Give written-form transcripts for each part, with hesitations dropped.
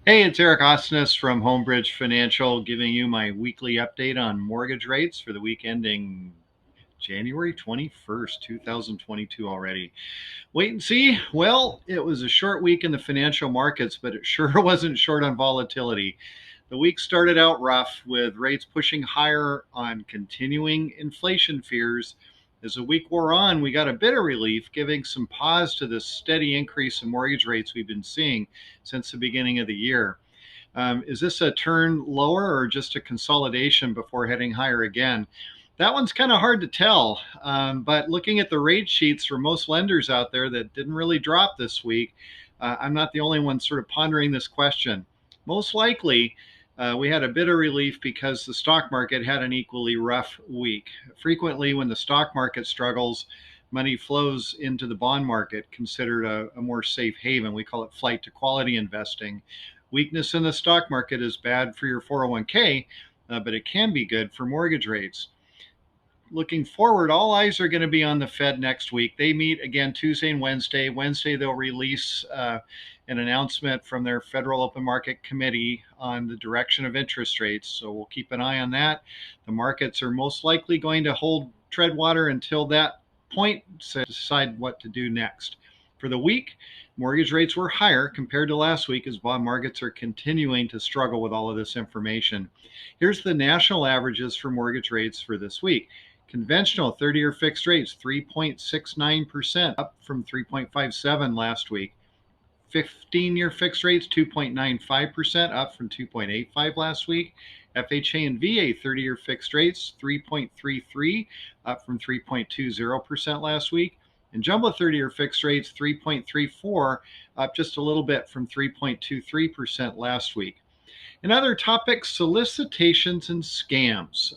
Hey, it's Eric Osnes from Homebridge Financial giving you my weekly update on mortgage rates for the week ending January 21st, 2022 already. Wait and see. Well, it was a short week in the financial markets, but it sure wasn't short on volatility. The week started out rough with rates pushing higher on continuing inflation fears. As the week wore on, we got a bit of relief, giving some pause to the steady increase in mortgage rates we've been seeing since the beginning of the year. Is this a turn lower or just a consolidation before heading higher again? That one's kind of hard to tell. But looking at the rate sheets for most lenders out there that didn't really drop this week, I'm not the only one sort of pondering this question. Most likely, we had a bit of relief because the stock market had an equally rough week. Frequently, when the stock market struggles, money flows into the bond market, considered a more safe haven. We call it flight to quality investing. Weakness in the stock market is bad for your 401k, but it can be good for mortgage rates. Looking forward, all eyes are going to be on the Fed next week. They meet again Tuesday and Wednesday. Wednesday, they'll release an announcement from their Federal Open Market Committee on the direction of interest rates. So we'll keep an eye on that. The markets are most likely going to hold tread water until that point to decide what to do next. For the week, mortgage rates were higher compared to last week as bond markets are continuing to struggle with all of this information. Here's the national averages for mortgage rates for this week. Conventional 30-year fixed rates 3.69%, up from 3.57 last week. 15-year fixed rates 2.95%, up from 2.85 last week. FHA and VA 30-year fixed rates 3.33, up from 3.20% last week. And jumbo 30-year fixed rates 3.34, up just a little bit from 3.23% last week. In other topics, solicitations and scams.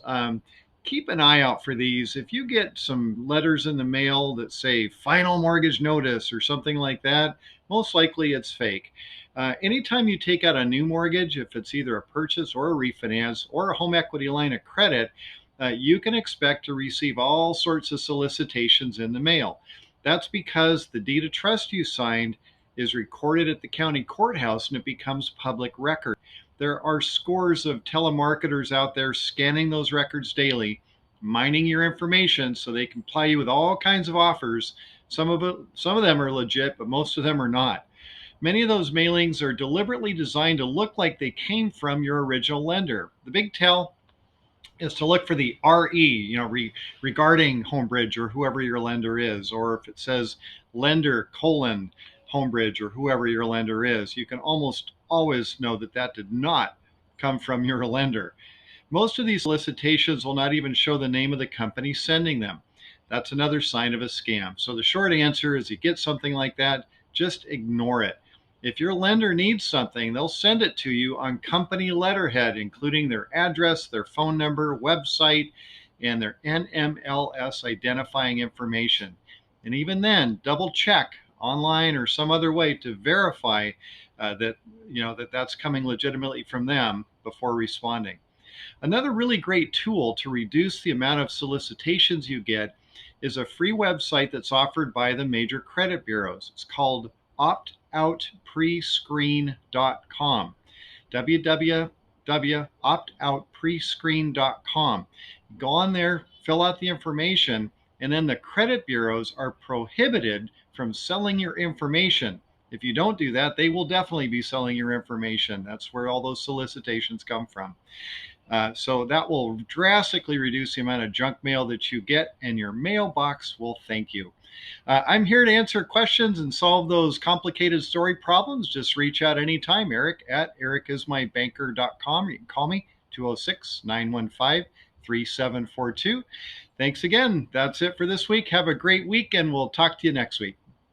Keep an eye out for these. If you get some letters in the mail that say final mortgage notice or something like that, most likely it's fake. Anytime you take out a new mortgage, if it's either a purchase or a refinance or a home equity line of credit, you can expect to receive all sorts of solicitations in the mail. That's because the deed of trust you signed is recorded at the county courthouse and it becomes public record. There are scores of telemarketers out there scanning those records daily, mining your information so they can ply you with all kinds of offers. Some of them are legit, but most of them are not. Many of those mailings are deliberately designed to look like they came from your original lender. The big tell is to look for the RE, regarding Homebridge or whoever your lender is, or if it says lender : Homebridge or whoever your lender is, you can almost always know that that did not come from your lender. Most of these solicitations will not even show the name of the company sending them. That's another sign of a scam. So the short answer is, you get something like that, just ignore it. If your lender needs something, they'll send it to you on company letterhead, including their address, their phone number, website, and their NMLS identifying information. And even then, double check online or some other way to verify that's coming legitimately from them before responding. Another really great tool to reduce the amount of solicitations you get is a free website that's offered by the major credit bureaus. It's called optoutprescreen.com. www.optoutprescreen.com. Go on there, fill out the information, and then the credit bureaus are prohibited from selling your information. If you don't do that, they will definitely be selling your information. That's where all those solicitations come from. So that will drastically reduce the amount of junk mail that you get, and your mailbox will thank you. I'm here to answer questions and solve those complicated story problems. Just reach out anytime, Eric at ericismybanker.com. You can call me 206-915-3742. Thanks again. That's it for this week. Have a great week, and we'll talk to you next week.